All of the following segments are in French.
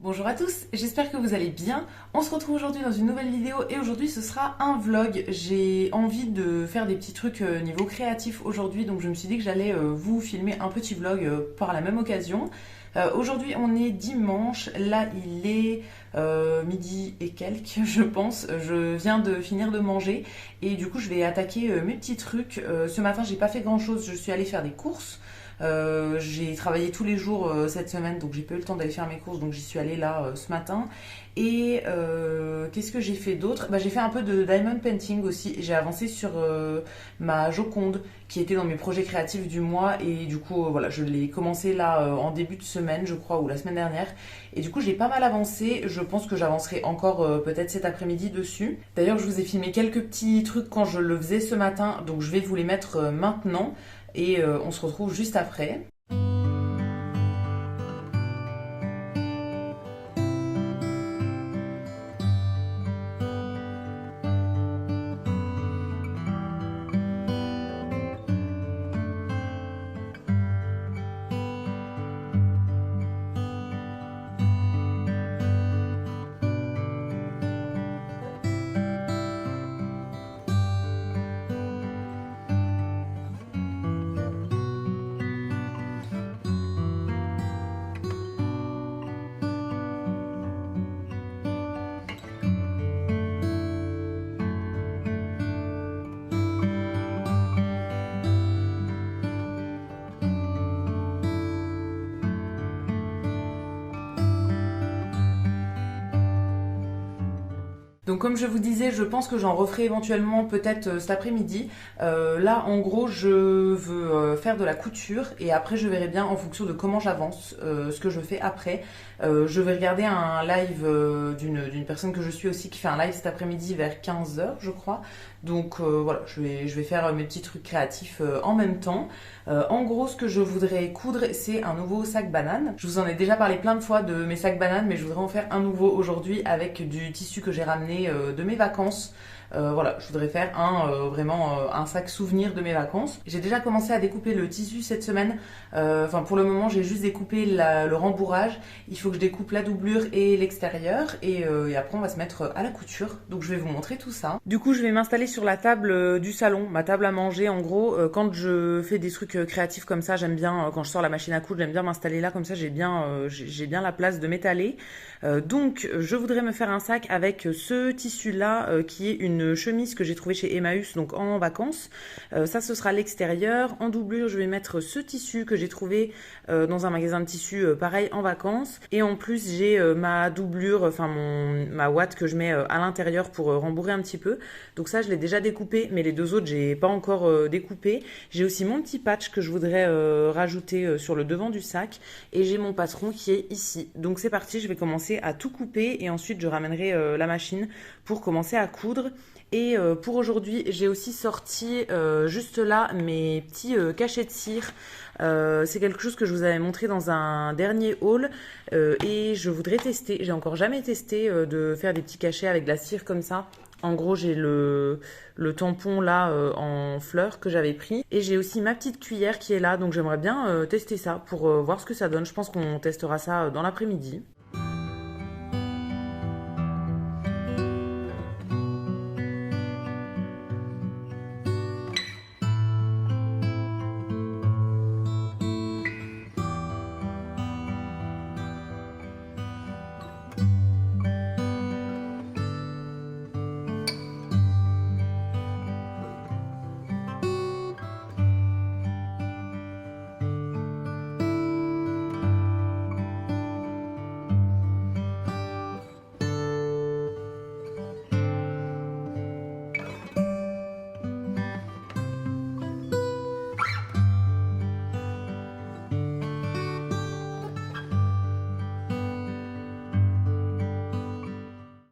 Bonjour à tous, j'espère que vous allez bien. On se retrouve aujourd'hui dans une nouvelle vidéo et aujourd'hui ce sera un vlog. J'ai envie de faire des petits trucs niveau créatif aujourd'hui, donc je me suis dit que j'allais vous filmer un petit vlog par la même occasion. Aujourd'hui on est dimanche, là il est midi et quelques je pense. Je viens de finir de manger et du coup je vais attaquer mes petits trucs. Ce matin j'ai pas fait grand chose, je suis allée faire des courses. J'ai travaillé tous les jours cette semaine, donc j'ai pas eu le temps d'aller faire mes courses, donc j'y suis allée là ce matin. Et qu'est-ce que j'ai fait d'autre? J'ai fait un peu de diamond painting aussi. J'ai avancé sur ma Joconde qui était dans mes projets créatifs du mois et du coup voilà, je l'ai commencé là en début de semaine, je crois, ou la semaine dernière. Et du coup j'ai pas mal avancé. Je pense que j'avancerai encore peut-être cet après-midi dessus. D'ailleurs je vous ai filmé quelques petits trucs quand je le faisais ce matin, donc je vais vous les mettre maintenant et on se retrouve juste après. Donc comme je vous disais, je pense que j'en referai éventuellement peut-être cet après-midi. Là, en gros, je veux faire de la couture et après, je verrai bien en fonction de comment j'avance, ce que je fais après. Je vais regarder un live d'une personne que je suis aussi qui fait un live cet après-midi vers 15 h, je crois. Donc voilà, je vais faire mes petits trucs créatifs en même temps. En gros, ce que je voudrais coudre, c'est un nouveau sac banane. Je vous en ai déjà parlé plein de fois de mes sacs bananes, mais je voudrais en faire un nouveau aujourd'hui avec du tissu que j'ai ramené de mes vacances. Voilà, je voudrais faire vraiment un sac souvenir de mes vacances. J'ai déjà commencé à découper le tissu cette semaine. Enfin, pour le moment, j'ai juste découpé le rembourrage. Il faut que je découpe la doublure et l'extérieur. Et après, on va se mettre à la couture. Donc, je vais vous montrer tout ça. Du coup, je vais m'installer sur la table du salon, ma table à manger. En gros, quand je fais des trucs créatifs comme ça, j'aime bien, quand je sors la machine à coudre, j'aime bien m'installer là. Comme ça, j'ai bien la place de m'étaler. Donc, je voudrais me faire un sac avec ce tissu-là qui est une chemise que j'ai trouvé chez Emmaüs, donc en vacances. Ça, ce sera l'extérieur. En doublure, je vais mettre ce tissu que j'ai trouvé dans un magasin de tissus pareil en vacances. Et en plus, j'ai ma doublure, enfin ma ouate que je mets à l'intérieur pour rembourrer un petit peu. Donc ça, je l'ai déjà découpé, mais les deux autres, j'ai pas encore découpé. J'ai aussi mon petit patch que je voudrais rajouter sur le devant du sac. Et j'ai mon patron qui est ici. Donc c'est parti, je vais commencer à tout couper et ensuite je ramènerai la machine pour commencer à coudre. Et pour aujourd'hui, j'ai aussi sorti juste là mes petits cachets de cire. C'est quelque chose que je vous avais montré dans un dernier haul et je voudrais tester. J'ai encore jamais testé de faire des petits cachets avec de la cire comme ça. En gros, j'ai le tampon là en fleurs que j'avais pris. Et j'ai aussi ma petite cuillère qui est là. Donc j'aimerais bien tester ça pour voir ce que ça donne. Je pense qu'on testera ça dans l'après-midi.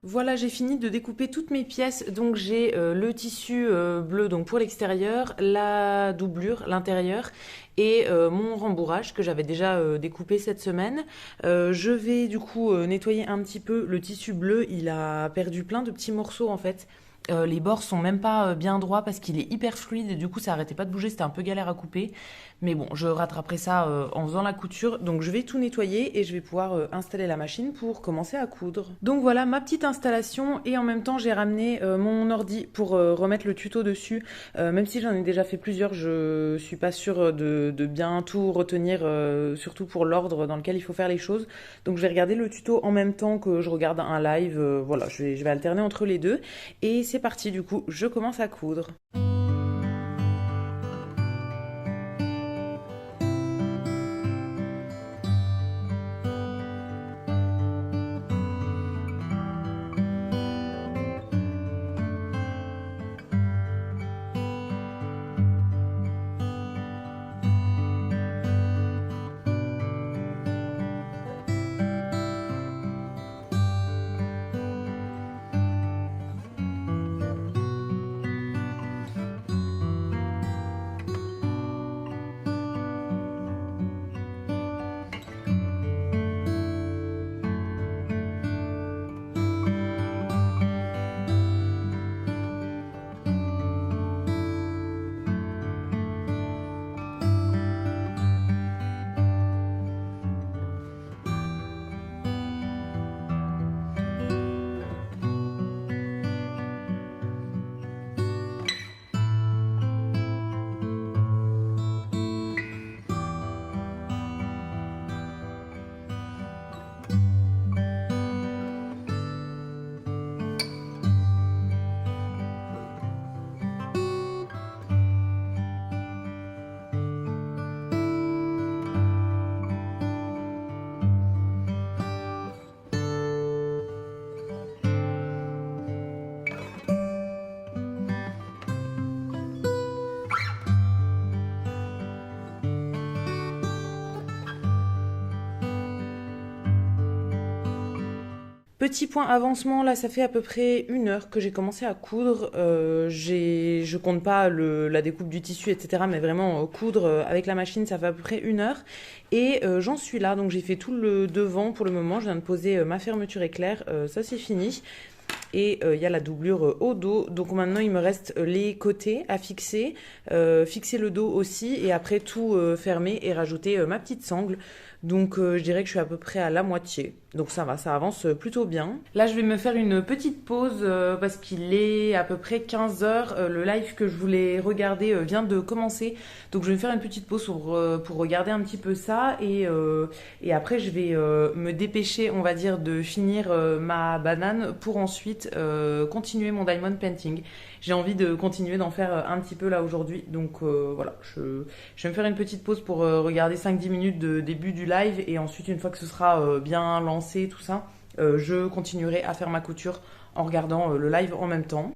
Voilà, j'ai fini de découper toutes mes pièces. Donc j'ai le tissu bleu donc pour l'extérieur, la doublure, l'intérieur et mon rembourrage que j'avais déjà découpé cette semaine. Je vais du coup nettoyer un petit peu le tissu bleu. Il a perdu plein de petits morceaux en fait. Les bords sont même pas bien droits parce qu'il est hyper fluide et du coup ça arrêtait pas de bouger, c'était un peu galère à couper. Mais bon, je rattraperai ça en faisant la couture. Donc je vais tout nettoyer et je vais pouvoir installer la machine pour commencer à coudre. Donc voilà ma petite installation et en même temps j'ai ramené mon ordi pour remettre le tuto dessus. Même si j'en ai déjà fait plusieurs, je suis pas sûre de bien tout retenir, surtout pour l'ordre dans lequel il faut faire les choses. Donc je vais regarder le tuto en même temps que je regarde un live. Voilà, je vais alterner entre les deux. Et c'est parti, du coup, je commence à coudre. Petit point avancement, là ça fait à peu près 1 heure que j'ai commencé à coudre. Je compte pas la découpe du tissu, etc. Mais vraiment coudre avec la machine, ça fait à peu près 1 heure. Et j'en suis là, donc j'ai fait tout le devant pour le moment. Je viens de poser ma fermeture éclair, ça c'est fini. Et il y a la doublure au dos. Donc maintenant il me reste les côtés à fixer, fixer le dos aussi et après tout fermer et rajouter ma petite sangle. Donc je dirais que je suis à peu près à la moitié. Donc ça va, ça avance plutôt bien. Là je vais me faire une petite pause parce qu'il est à peu près 15 heures. Le live que je voulais regarder vient de commencer. Donc je vais me faire une petite pause pour regarder un petit peu ça. Et après je vais me dépêcher, on va dire, de finir ma banane pour ensuite continuer mon diamond painting. J'ai envie de continuer d'en faire un petit peu là aujourd'hui. Donc voilà, je vais me faire une petite pause pour regarder 5-10 minutes de début du live. Et ensuite, une fois que ce sera bien lancé, tout ça, je continuerai à faire ma couture en regardant le live en même temps.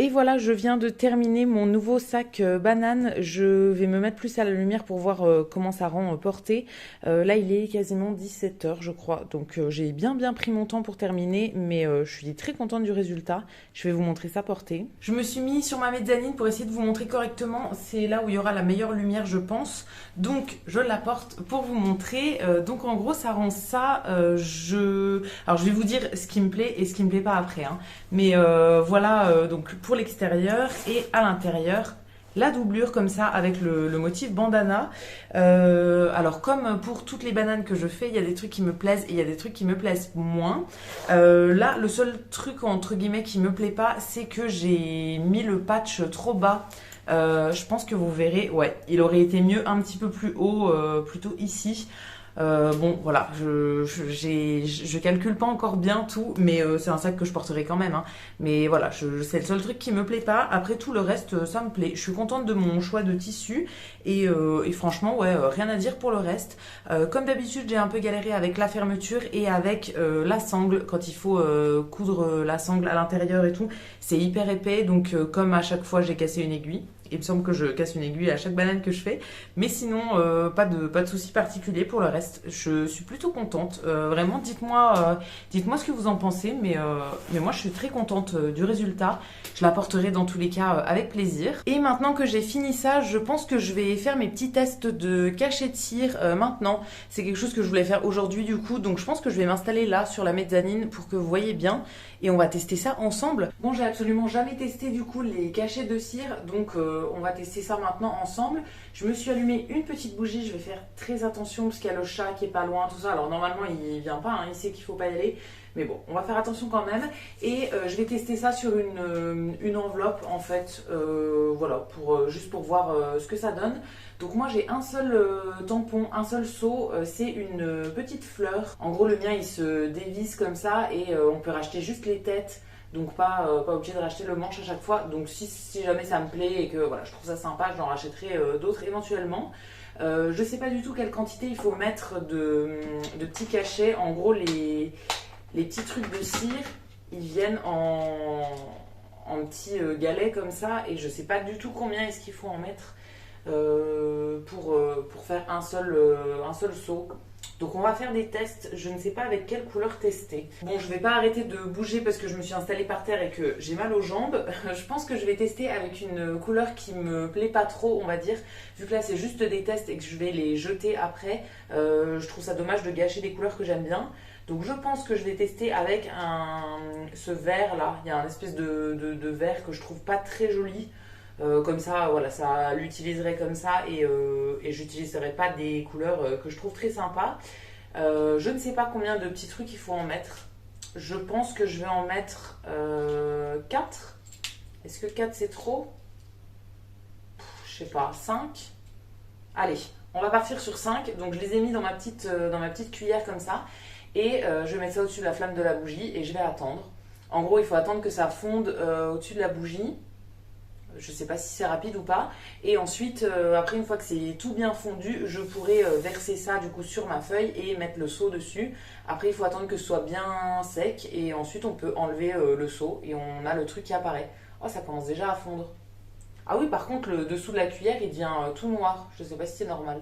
Et voilà, je viens de terminer mon nouveau sac banane. Je vais me mettre plus à la lumière pour voir comment ça rend porté. Là, il est quasiment 17 heures, je crois. Donc, j'ai bien pris mon temps pour terminer, mais je suis très contente du résultat. Je vais vous montrer ça porté. Je me suis mis sur ma mezzanine pour essayer de vous montrer correctement. C'est là où il y aura la meilleure lumière, je pense. Donc, je la porte pour vous montrer. Donc, en gros, ça rend ça. Alors, je vais vous dire ce qui me plaît et ce qui me plaît pas après, hein. Mais voilà, donc pour l'extérieur et à l'intérieur, la doublure comme ça avec le motif bandana. Alors comme pour toutes les bananes que je fais, il y a des trucs qui me plaisent et il y a des trucs qui me plaisent moins. Là, le seul truc entre guillemets qui me plaît pas, c'est que j'ai mis le patch trop bas. Je pense que vous verrez, ouais, il aurait été mieux un petit peu plus haut, plutôt ici. Bon, voilà, je calcule pas encore bien tout, mais c'est un sac que je porterai quand même, hein. Mais voilà, c'est le seul truc qui me plaît pas. Après tout le reste, ça me plaît. Je suis contente de mon choix de tissu et franchement, ouais, rien à dire pour le reste. Comme d'habitude, j'ai un peu galéré avec la fermeture et avec la sangle quand il faut coudre la sangle à l'intérieur et tout. C'est hyper épais, donc comme à chaque fois, j'ai cassé une aiguille. Il me semble que je casse une aiguille à chaque banane que je fais. Mais sinon, pas de souci particulier pour le reste. Je suis plutôt contente. Vraiment, dites-moi ce que vous en pensez. Mais moi, je suis très contente du résultat. Je la porterai dans tous les cas avec plaisir. Et maintenant que j'ai fini ça, je pense que je vais faire mes petits tests de cachet-cire maintenant. C'est quelque chose que je voulais faire aujourd'hui du coup. Donc je pense que je vais m'installer là sur la mezzanine pour que vous voyez bien. Et on va tester ça ensemble. Bon, j'ai absolument jamais testé du coup les cachets de cire. Donc on va tester ça maintenant ensemble. Je me suis allumé une petite bougie. Je vais faire très attention parce qu'il y a le chat qui est pas loin, tout ça. Alors normalement il vient pas, hein, il sait qu'il faut pas y aller. Mais bon, on va faire attention quand même. Et je vais tester ça sur une enveloppe en fait. Voilà, juste pour voir ce que ça donne. Donc moi j'ai un seul tampon, un seul seau, c'est une petite fleur. En gros le mien il se dévisse comme ça et on peut racheter juste les têtes. Donc pas obligé de racheter le manche à chaque fois. Donc si jamais ça me plaît et que voilà, je trouve ça sympa, j'en rachèterai d'autres éventuellement. Je sais pas du tout quelle quantité il faut mettre de petits cachets. En gros les petits trucs de cire, ils viennent en petits galets comme ça. Et je sais pas du tout combien est-ce qu'il faut en mettre pour faire un seul seau. Donc on va faire des tests, je ne sais pas avec quelle couleur tester. Bon, je vais pas arrêter de bouger parce que je me suis installée par terre et que j'ai mal aux jambes. Je pense que je vais tester avec une couleur qui me plaît pas trop, on va dire. Vu que là c'est juste des tests et que je vais les jeter après, je trouve ça dommage de gâcher des couleurs que j'aime bien. Donc je pense que je vais tester avec ce vert là. Il y a un espèce de vert que je trouve pas très joli. Comme ça, voilà, ça l'utiliserait comme ça et j'utiliserai pas des couleurs que je trouve très sympas. Je ne sais pas combien de petits trucs il faut en mettre. Je pense que je vais en mettre 4. Est-ce que 4 c'est trop? Je sais pas, 5. Allez, on va partir sur 5. Donc je les ai mis dans ma petite cuillère comme ça. Et je vais mettre ça au-dessus de la flamme de la bougie et je vais attendre. En gros, il faut attendre que ça fonde au-dessus de la bougie. Je ne sais pas si c'est rapide ou pas. Et ensuite, après, une fois que c'est tout bien fondu, je pourrai verser ça du coup sur ma feuille et mettre le seau dessus. Après, il faut attendre que ce soit bien sec et ensuite on peut enlever le seau et on a le truc qui apparaît. Oh, ça commence déjà à fondre. Ah oui, par contre, le dessous de la cuillère, il devient tout noir. Je ne sais pas si c'est normal.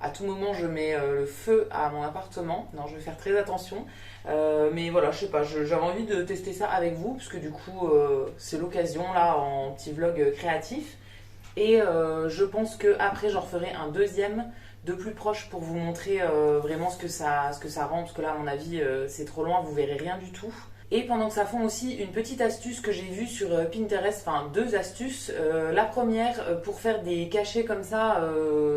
À tout moment, je mets le feu à mon appartement. Non, je vais faire très attention. Mais voilà, je sais pas, j'avais envie de tester ça avec vous, parce que du coup, c'est l'occasion là en petit vlog créatif. Et je pense que après, j'en referai un deuxième de plus proche pour vous montrer vraiment ce que ça rend, parce que là, à mon avis, c'est trop loin, vous verrez rien du tout. Et pendant que ça fond aussi, une petite astuce que j'ai vue sur Pinterest, enfin 2 astuces. La première, pour faire des cachets comme ça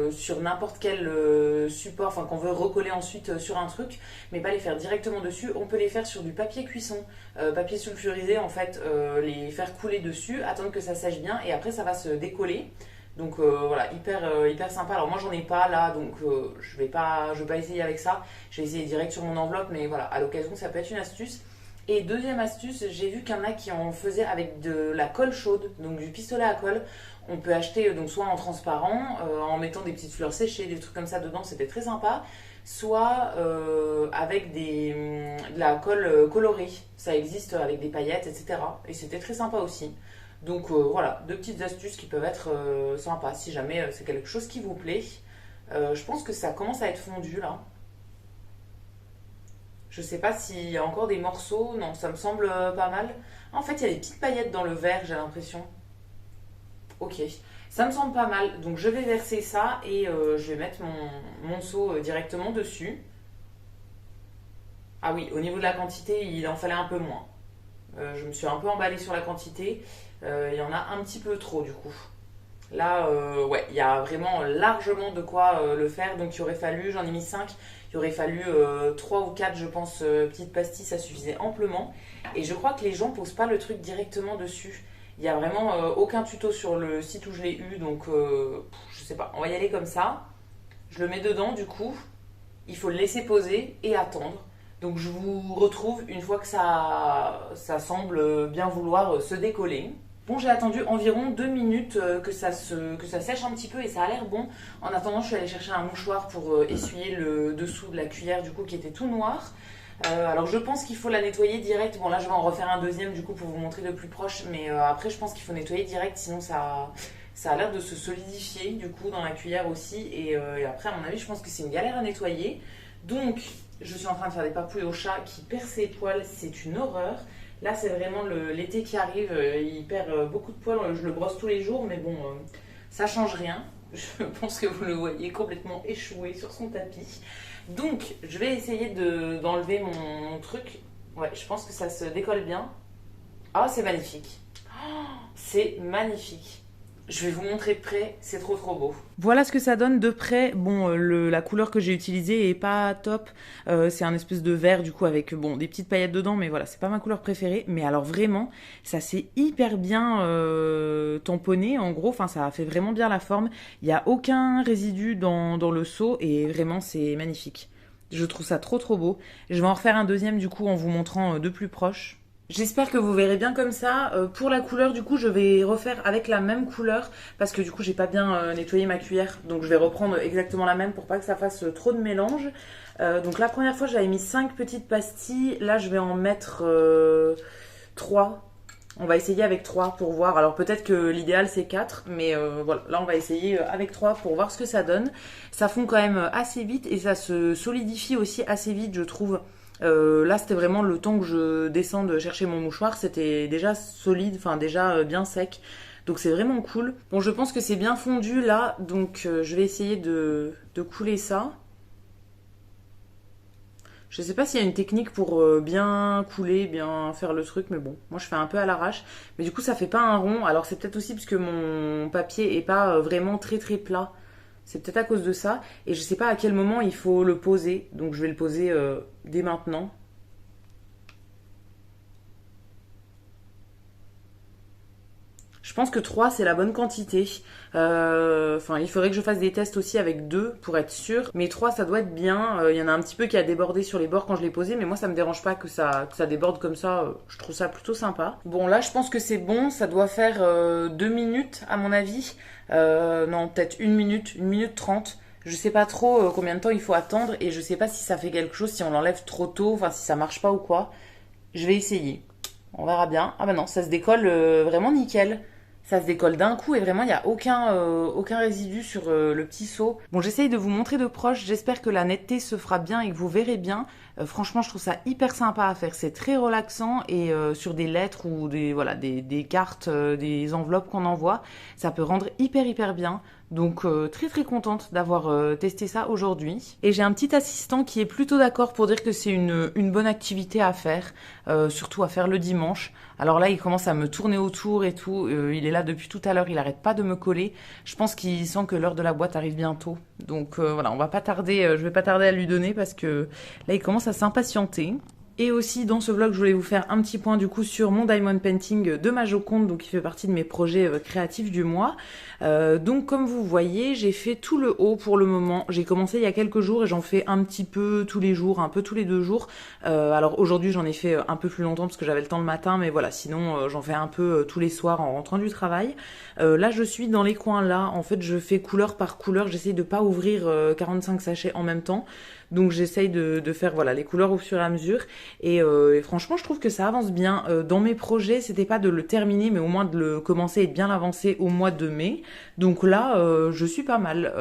sur n'importe quel support, enfin qu'on veut recoller ensuite sur un truc, mais pas les faire directement dessus, on peut les faire sur du papier cuisson, papier sulfurisé en fait, les faire couler dessus, attendre que ça sèche bien et après ça va se décoller. Donc voilà, hyper sympa. Alors moi j'en ai pas là, donc je vais pas essayer avec ça. Je vais essayer direct sur mon enveloppe, mais voilà, à l'occasion ça peut être une astuce. Et deuxième astuce, j'ai vu qu'il y en a qui en faisaient avec de la colle chaude, donc du pistolet à colle. On peut acheter donc soit en transparent, en mettant des petites fleurs séchées, des trucs comme ça dedans, c'était très sympa. Soit avec de la colle colorée, ça existe avec des paillettes, etc. Et c'était très sympa aussi. Donc voilà, 2 petites astuces qui peuvent être sympas si jamais c'est quelque chose qui vous plaît. Je pense que ça commence à être fondu là. Je sais pas s'il y a encore des morceaux. Non, ça me semble pas mal. En fait, il y a des petites paillettes dans le verre, j'ai l'impression. Ok, ça me semble pas mal. Donc je vais verser ça et je vais mettre mon seau directement dessus. Ah oui, au niveau de la quantité, il en fallait un peu moins. Je me suis un peu emballée sur la quantité. Il y en a un petit peu trop du coup. Là, ouais, il y a vraiment largement de quoi le faire. Donc il aurait fallu, j'en ai mis 5. Il aurait fallu 3 ou 4, je pense, petites pastilles, ça suffisait amplement. Et je crois que les gens posent pas le truc directement dessus. Il n'y a vraiment aucun tuto sur le site où je l'ai eu, donc je sais pas. On va y aller comme ça. Je le mets dedans, du coup. Il faut le laisser poser et attendre. Donc je vous retrouve une fois que ça semble bien vouloir se décoller. Bon, j'ai attendu environ 2 minutes que ça sèche un petit peu et ça a l'air bon. En attendant, je suis allée chercher un mouchoir pour essuyer le dessous de la cuillère du coup qui était tout noir. Alors je pense qu'il faut la nettoyer direct. Bon là je vais en refaire un deuxième du coup pour vous montrer de plus proche. Mais après je pense qu'il faut nettoyer direct sinon ça a l'air de se solidifier du coup dans la cuillère aussi. Et après à mon avis je pense que c'est une galère à nettoyer. Donc je suis en train de faire des papouilles au chat qui perd ses poils. C'est une horreur. Là, c'est vraiment l'été qui arrive. Il perd beaucoup de poils. Je le brosse tous les jours, mais bon, ça change rien. Je pense que vous le voyez complètement échoué sur son tapis. Donc, je vais essayer d'enlever mon truc. Ouais, je pense que ça se décolle bien. Ah, c'est magnifique. Oh, c'est magnifique. Je vais vous montrer de près, c'est trop beau. Voilà ce que ça donne de près. Bon, la couleur que j'ai utilisée est pas top. C'est un espèce de vert du coup avec bon des petites paillettes dedans, mais voilà, c'est pas ma couleur préférée. Mais alors vraiment, ça s'est hyper bien tamponné en gros. Enfin, ça a fait vraiment bien la forme. Il y a aucun résidu dans le seau et vraiment c'est magnifique. Je trouve ça trop beau. Je vais en refaire un deuxième du coup en vous montrant de plus proche. J'espère que vous verrez bien comme ça. Pour la couleur, du coup, je vais refaire avec la même couleur parce que du coup, j'ai pas bien nettoyé ma cuillère. Donc, je vais reprendre exactement la même pour pas que ça fasse trop de mélange. Donc, la première fois, j'avais mis 5 petites pastilles. Là, je vais en mettre 3. On va essayer avec 3 pour voir. Alors, peut-être que l'idéal, c'est 4. Mais voilà, là, on va essayer avec 3 pour voir ce que ça donne. Ça fond quand même assez vite et ça se solidifie aussi assez vite, je trouve. Là c'était vraiment le temps que je descende chercher mon mouchoir, c'était déjà solide, enfin déjà bien sec, donc c'est vraiment cool. Bon, je pense que c'est bien fondu là, donc je vais essayer de couler ça. Je sais pas s'il y a une technique pour bien couler, bien faire le truc, mais bon, moi je fais un peu à l'arrache. Mais du coup ça fait pas un rond, alors c'est peut-être aussi parce que mon papier est pas vraiment très plat. C'est peut-être à cause de ça. Et je sais pas à quel moment il faut le poser. Donc je vais le poser dès maintenant. Je pense que 3 c'est la bonne quantité. Enfin, il faudrait que je fasse des tests aussi avec 2 pour être sûr. Mais 3 ça doit être bien. Il y en a un petit peu qui a débordé sur les bords quand je l'ai posé. Mais moi ça me dérange pas que ça déborde comme ça. Je trouve ça plutôt sympa. Bon là je pense que c'est bon. Ça doit faire 2 minutes à mon avis. Non, peut-être 1 minute 30. Je sais pas trop combien de temps il faut attendre. Et je sais pas si ça fait quelque chose, si on l'enlève trop tôt. Enfin si ça marche pas ou quoi. Je vais essayer. On verra bien. Ah bah non, ça se décolle vraiment nickel. Ça se décolle d'un coup et vraiment il n'y a aucun résidu sur le petit seau. Bon, j'essaye de vous montrer de proche, j'espère que la netteté se fera bien et que vous verrez bien. Franchement, je trouve ça hyper sympa à faire, c'est très relaxant et sur des lettres ou des cartes, des enveloppes qu'on envoie, ça peut rendre hyper bien. Donc très contente d'avoir testé ça aujourd'hui. Et j'ai un petit assistant qui est plutôt d'accord pour dire que c'est une bonne activité à faire, surtout à faire le dimanche. Alors là, il commence à me tourner autour et tout. Il est là depuis tout à l'heure, il arrête pas de me coller. Je pense qu'il sent que l'heure de la boîte arrive bientôt. Donc voilà, on va pas tarder, je vais pas tarder à lui donner parce que là, il commence à s'impatienter. Et aussi dans ce vlog, je voulais vous faire un petit point du coup sur mon diamond painting de ma Joconde, donc qui fait partie de mes projets créatifs du mois. Donc comme vous voyez, j'ai fait tout le haut pour le moment. J'ai commencé il y a quelques jours et j'en fais un petit peu tous les jours, un peu tous les 2 jours. Alors aujourd'hui j'en ai fait un peu plus longtemps parce que j'avais le temps le matin, mais voilà, sinon j'en fais un peu tous les soirs en rentrant du travail. Là je suis dans les coins là, en fait je fais couleur par couleur, j'essaye de pas ouvrir 45 sachets en même temps. Donc j'essaye de faire voilà les couleurs au fur et à mesure et franchement je trouve que ça avance bien. Dans mes projets c'était pas de le terminer mais au moins de le commencer et de bien l'avancer au mois de mai. Donc là je suis pas mal.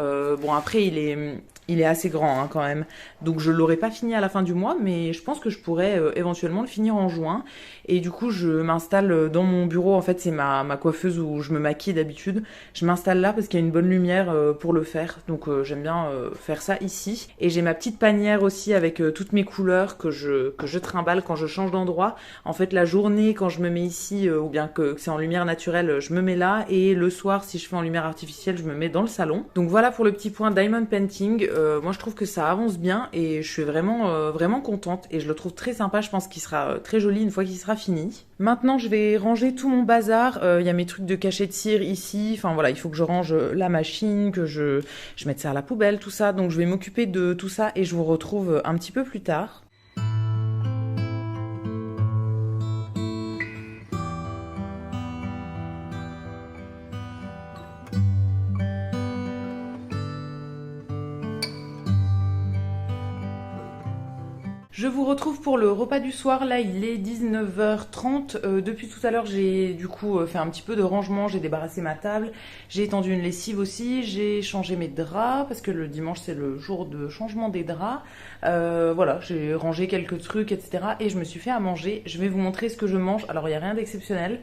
Bon après il Il est assez grand quand même, donc je l'aurai pas fini à la fin du mois, mais je pense que je pourrais éventuellement le finir en juin. Et du coup, je m'installe dans mon bureau. En fait, c'est ma coiffeuse où je me maquille d'habitude. Je m'installe là parce qu'il y a une bonne lumière pour le faire, donc j'aime bien faire ça ici. Et j'ai ma petite panière aussi avec toutes mes couleurs que je trimballe quand je change d'endroit. En fait, la journée quand je me mets ici, ou bien que c'est en lumière naturelle, je me mets là, et le soir, si je fais en lumière artificielle, je me mets dans le salon. Donc voilà pour le petit point diamond painting. Moi je trouve que ça avance bien et je suis vraiment contente et je le trouve très sympa. Je pense qu'il sera très joli une fois qu'il sera fini. Maintenant je vais ranger tout mon bazar. Il y a mes trucs de cachet de cire ici. Enfin voilà, il faut que je range la machine, que je mette ça à la poubelle, tout ça. Donc je vais m'occuper de tout ça et je vous retrouve un petit peu plus tard. Je vous retrouve pour le repas du soir. Là, il est 19h30. Depuis tout à l'heure, j'ai du coup fait un petit peu de rangement. J'ai débarrassé ma table. J'ai étendu une lessive aussi. J'ai changé mes draps parce que le dimanche, c'est le jour de changement des draps. Voilà, j'ai rangé quelques trucs, etc. Et je me suis fait à manger. Je vais vous montrer ce que je mange. Alors, il n'y a rien d'exceptionnel.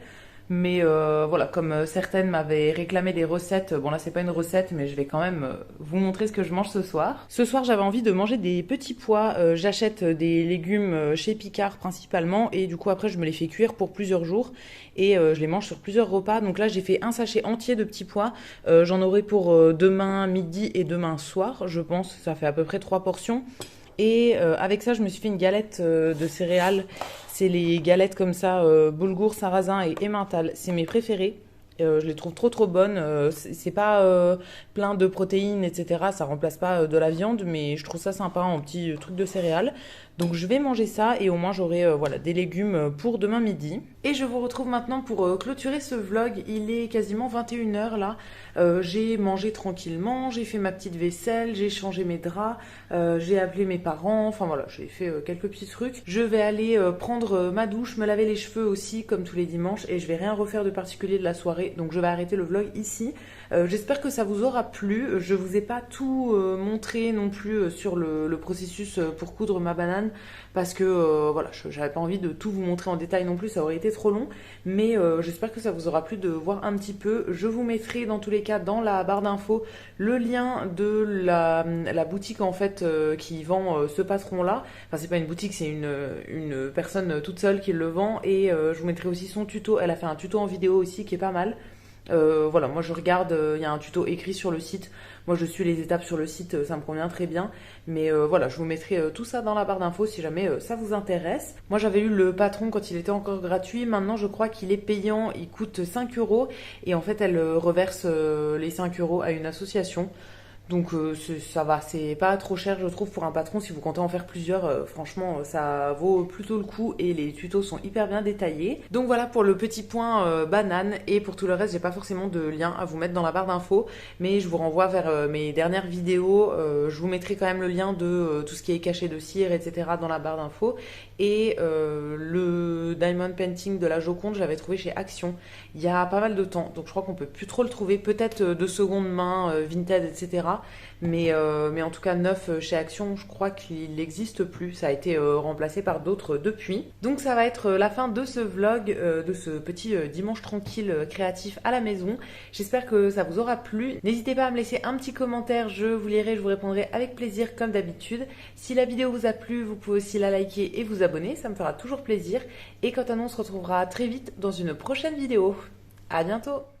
Mais voilà, comme certaines m'avaient réclamé des recettes, bon là c'est pas une recette, mais je vais quand même vous montrer ce que je mange ce soir. Ce soir j'avais envie de manger des petits pois. J'achète des légumes chez Picard principalement, et du coup après je me les fais cuire pour plusieurs jours et je les mange sur plusieurs repas. Donc là j'ai fait un sachet entier de petits pois. J'en aurai pour demain midi et demain soir, je pense. Ça fait à peu près 3 portions. Et avec ça, je me suis fait une galette de céréales. C'est les galettes comme ça, boulgour, sarrasin et emmental. C'est mes préférés. Je les trouve trop bonnes. C'est pas plein de protéines, etc. Ça remplace pas de la viande, mais je trouve ça sympa en petit truc de céréales. Donc je vais manger ça et au moins j'aurai voilà, des légumes pour demain midi. Et je vous retrouve maintenant pour clôturer ce vlog. Il est quasiment 21h là. J'ai mangé tranquillement, j'ai fait ma petite vaisselle, j'ai changé mes draps, j'ai appelé mes parents, enfin voilà, j'ai fait quelques petits trucs. Je vais aller prendre ma douche, me laver les cheveux aussi comme tous les dimanches, et je vais rien refaire de particulier de la soirée, donc je vais arrêter le vlog ici. J'espère que ça vous aura plu. Je vous ai pas tout montré non plus sur le processus pour coudre ma banane, parce que voilà, j'avais pas envie de tout vous montrer en détail non plus, ça aurait été trop long, mais j'espère que ça vous aura plu de voir un petit peu. Je vous mettrai dans tous les cas dans la barre d'infos le lien de la boutique en fait qui vend ce patron là. Enfin c'est pas une boutique, c'est une personne toute seule qui le vend, et je vous mettrai aussi son tuto. Elle a fait un tuto en vidéo aussi qui est pas mal. Voilà, moi je regarde, il y a un tuto écrit sur le site, moi je suis les étapes sur le site, ça me convient très bien, mais voilà, je vous mettrai tout ça dans la barre d'infos si jamais ça vous intéresse. Moi j'avais eu le patron quand il était encore gratuit, maintenant je crois qu'il est payant, il coûte 5 euros, et en fait elle reverse les 5 euros à une association. Donc ça va, c'est pas trop cher je trouve pour un patron. Si vous comptez en faire plusieurs, franchement ça vaut plutôt le coup, et les tutos sont hyper bien détaillés. Donc voilà pour le petit point banane, et pour tout le reste j'ai pas forcément de lien à vous mettre dans la barre d'infos, mais je vous renvoie vers mes dernières vidéos. Je vous mettrai quand même le lien de tout ce qui est caché de cire, etc. dans la barre d'infos. Et le diamond painting de la Joconde, je l'avais trouvé chez Action il y a pas mal de temps, donc je crois qu'on peut plus trop le trouver, peut-être de seconde main, vintage, etc. Mais en tout cas neuf chez Action, je crois qu'il n'existe plus, ça a été remplacé par d'autres depuis. Donc ça va être la fin de ce vlog, de ce petit dimanche tranquille créatif à la maison. J'espère que ça vous aura plu. N'hésitez pas à me laisser un petit commentaire, je vous lirai, je vous répondrai avec plaisir comme d'habitude. Si la vidéo vous a plu, vous pouvez aussi la liker et vous abonner, ça me fera toujours plaisir. Et quant à nous, on se retrouvera très vite dans une prochaine vidéo. À bientôt!